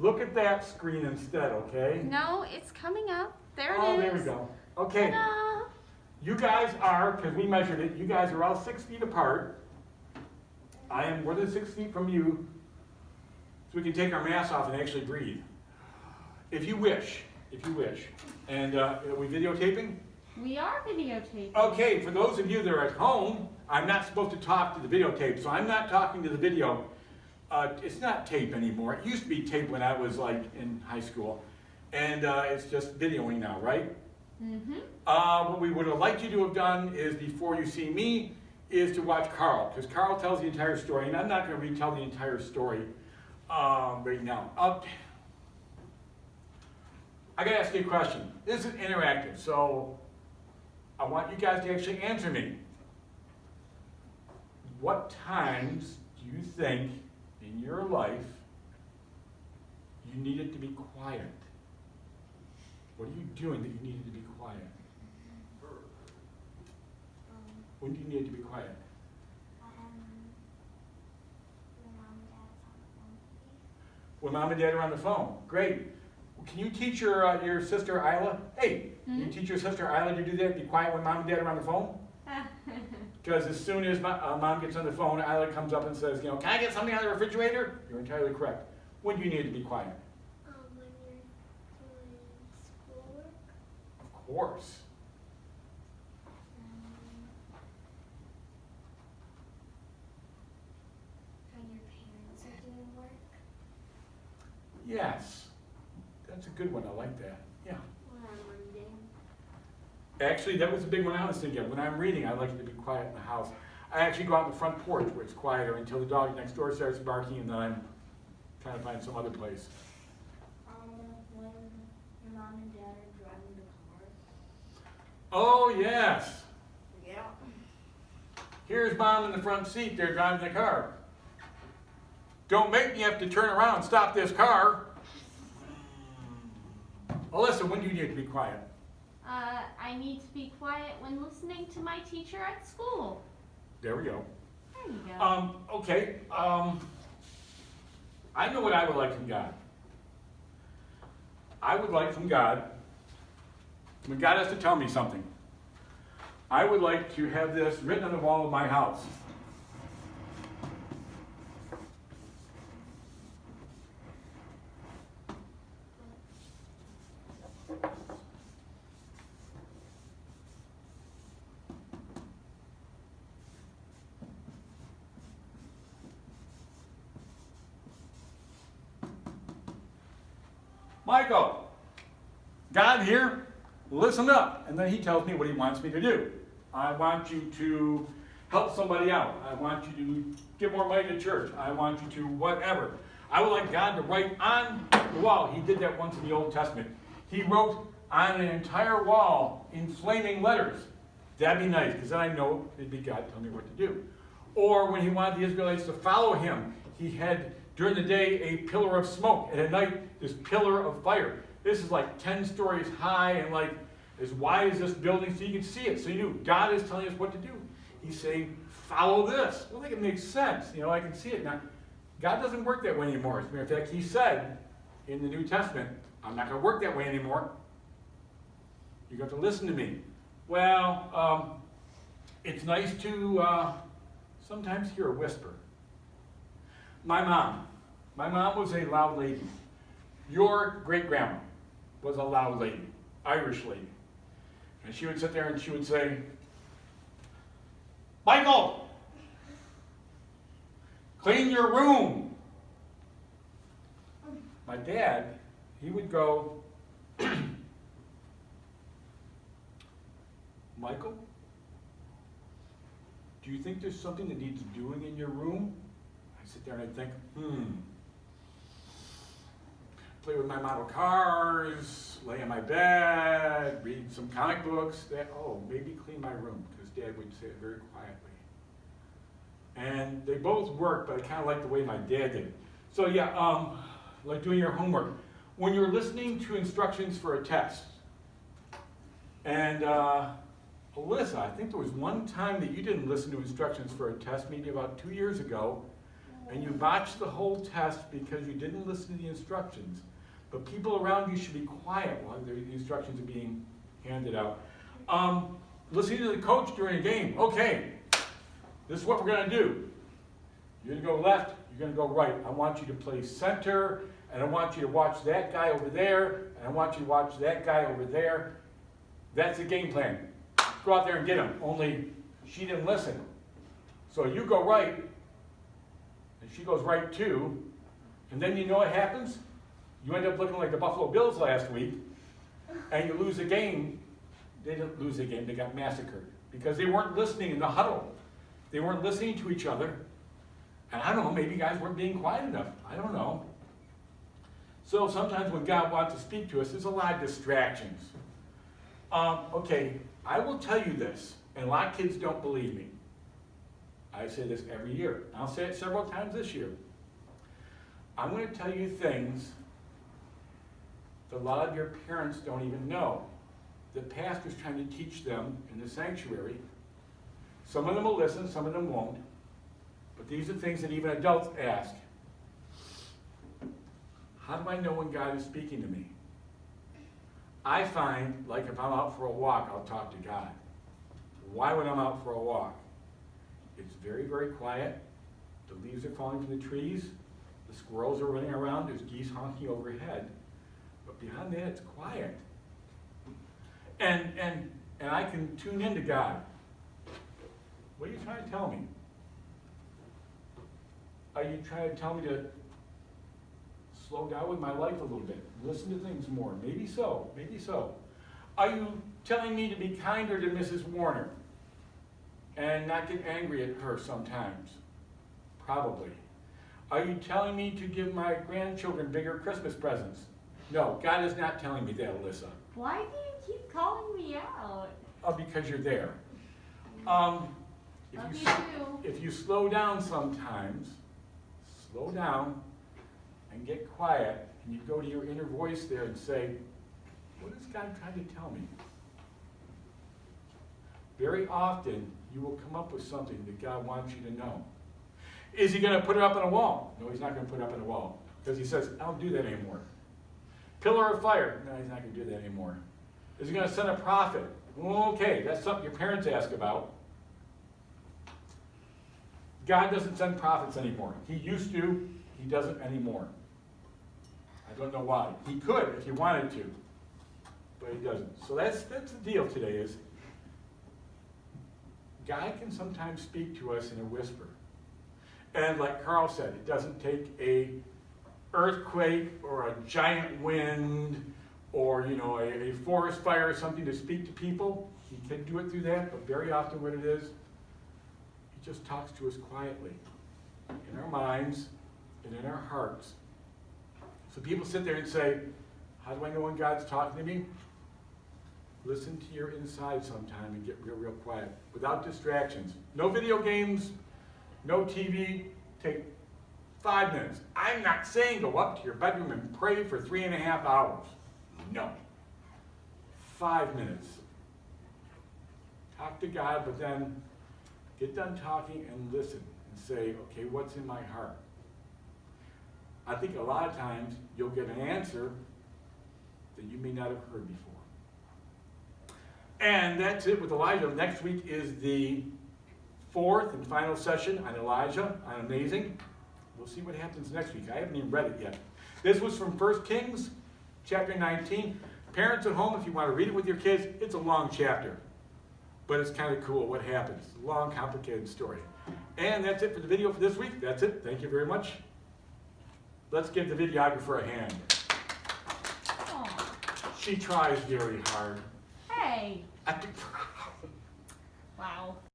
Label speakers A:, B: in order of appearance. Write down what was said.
A: Look at that screen instead, okay?
B: No, it's coming up. There it
A: Oh,
B: is.
A: there we go. Okay.
B: Ta-da.
A: You guys are, because we measured it, you guys are all 6 feet apart. I am more than 6 feet from you, so we can take our masks off and actually breathe. If you wish, if you wish. And are we videotaping?
B: We are videotaping.
A: Okay, for those of you that are at home, I'm not supposed to talk to the videotape, so I'm not talking to the video. It's not tape anymore. It used to be tape when I was like in high school. And it's just videoing now, right?
B: Mm-hmm.
A: What we would have liked you to have done is, before you see me, is to watch Carl, because Carl tells the entire story, and I'm not going to retell the entire story right now. I got to ask you a question. This is interactive, so I want you guys to actually answer me. What times do you think in your life you needed to be quiet? What are you doing that you needed to be quiet? When do you need to be quiet? When mom and dad are on the phone. Great. Can you teach your sister Isla? Hey, can you teach your sister Isla to do that? Be quiet when mom and dad are on the phone? Because as soon as mom gets on the phone, Isla comes up and says, can I get something out of the refrigerator? You're entirely correct. When do you need to be quiet?
C: When you're doing schoolwork.
A: Of course.
C: When your parents are doing work.
A: Yes. That's a good one. I like that. Yeah.
C: When I'm reading.
A: Actually, that was a big one I was thinking of. When I'm reading, I like it to be quiet in the house. I actually go out in the front porch where it's quieter until the dog next door starts barking, and then I'm trying to find some other place.
C: When your mom and dad are driving the car.
A: Oh, yes.
C: Yeah.
A: Here's mom in the front seat. They're driving the car. Don't make me have to turn around and stop this car. Alyssa, when do you need to be quiet?
B: I need to be quiet when listening to my teacher at school.
A: There we go.
B: There you go.
A: Okay. I know what I would like from God. I would like from God, when God has to tell me something, I would like to have this written on the wall of my house. Michael, God here, listen up. And then he tells me what he wants me to do. I want you to help somebody out. I want you to give more money to church. I want you to whatever. I would like God to write on the wall. He did that once in the Old Testament. He wrote on an entire wall in flaming letters. That'd be nice, because then I know it'd be God telling me what to do. Or when he wanted the Israelites to follow him, he had, during the day, a pillar of smoke, and at night, this pillar of fire. This is like 10 stories high and like as wide as this building, so you can see it. So you knew God is telling us what to do. He's saying, follow this. Well, I think it makes sense. I can see it now. God doesn't work that way anymore. As a matter of fact, he said in the New Testament, I'm not going to work that way anymore. You got to listen to me. Well, it's nice to sometimes hear a whisper. My mom was a loud lady. Your great-grandma was a loud lady, Irish lady. And she would sit there and she would say, Michael, clean your room. My dad, he would go, Michael, do you think there's something that needs doing in your room? I sit there and I think, play with my model cars, lay in my bed, read some comic books. Maybe clean my room, because Dad would say it very quietly. And they both worked, but I kind of like the way my dad did it. So yeah, like doing your homework. When you're listening to instructions for a test, and Alyssa, I think there was one time that you didn't listen to instructions for a test, maybe about 2 years ago, and you botched the whole test because you didn't listen to the instructions, but people around you should be quiet while the instructions are being handed out. Listening to the coach during a game. Okay, this is what we're going to do. You're going to go left, you're going to go right. I want you to play center, and I want you to watch that guy over there, and I want you to watch that guy over there. That's the game plan. Go out there and get him. Only she didn't listen. So you go right, and she goes right too, and then you know what happens? You end up looking like the Buffalo Bills last week, and you lose a game. They didn't lose the game, they got massacred because they weren't listening in the huddle. They weren't listening to each other. And I don't know, maybe guys weren't being quiet enough. I don't know. So sometimes when God wants to speak to us, there's a lot of distractions. Okay, I will tell you this, and a lot of kids don't believe me. I say this every year. I'll say it several times this year. I'm going to tell you things that a lot of your parents don't even know. The pastor's trying to teach them in the sanctuary. Some of them will listen, some of them won't. But these are things that even adults ask. How do I know when God is speaking to me? I find, like if I'm out for a walk, I'll talk to God. Why when I'm out for a walk? It's very, very quiet. The leaves are falling from the trees. The squirrels are running around. There's geese honking overhead. But beyond that, it's quiet. And I can tune into God. What are you trying to tell me? Are you trying to tell me to slow down with my life a little bit? Listen to things more? Maybe so, maybe so. Are you telling me to be kinder to Mrs. Warner and not get angry at her sometimes? Probably. Are you telling me to give my grandchildren bigger Christmas presents? No, God is not telling me that, Alyssa.
B: Why do you keep calling me out?
A: Oh, because you're there.
B: Love you too.
A: If you slow down sometimes, slow down and get quiet, and you go to your inner voice there and say, what is God trying to tell me? Very often, you will come up with something that God wants you to know. Is he going to put it up on a wall? No, he's not going to put it up on a wall. Because he says, I don't do that anymore. Pillar of fire? No, he's not going to do that anymore. Is he going to send a prophet? Okay, that's something your parents ask about. God doesn't send prophets anymore. He used to, he doesn't anymore. I don't know why. He could if he wanted to, but he doesn't. So that's the deal today is, God can sometimes speak to us in a whisper. And like Carl said, it doesn't take a earthquake or a giant wind or a forest fire or something to speak to people. He can do it through that, but very often what it is, he just talks to us quietly in our minds and in our hearts. So people sit there and say, how do I know when God's talking to me? Listen to your inside sometime and get real, real quiet without distractions. No video games, no TV. Take 5 minutes. I'm not saying go up to your bedroom and pray for 3.5 hours. No. 5 minutes. Talk to God, but then get done talking and listen and say, okay, what's in my heart? I think a lot of times you'll get an answer that you may not have heard before. And that's it with Elijah. Next week is the 4th and final session on Elijah, on Amazing. We'll see what happens next week. I haven't even read it yet. This was from 1 Kings, chapter 19. Parents at home, if you want to read it with your kids, it's a long chapter. But it's kind of cool what happens. Long, complicated story. And that's it for the video for this week. That's it. Thank you very much. Let's give the videographer a hand.
B: Aw.
A: She tries very hard.
B: Hey.
A: I think
B: Wow.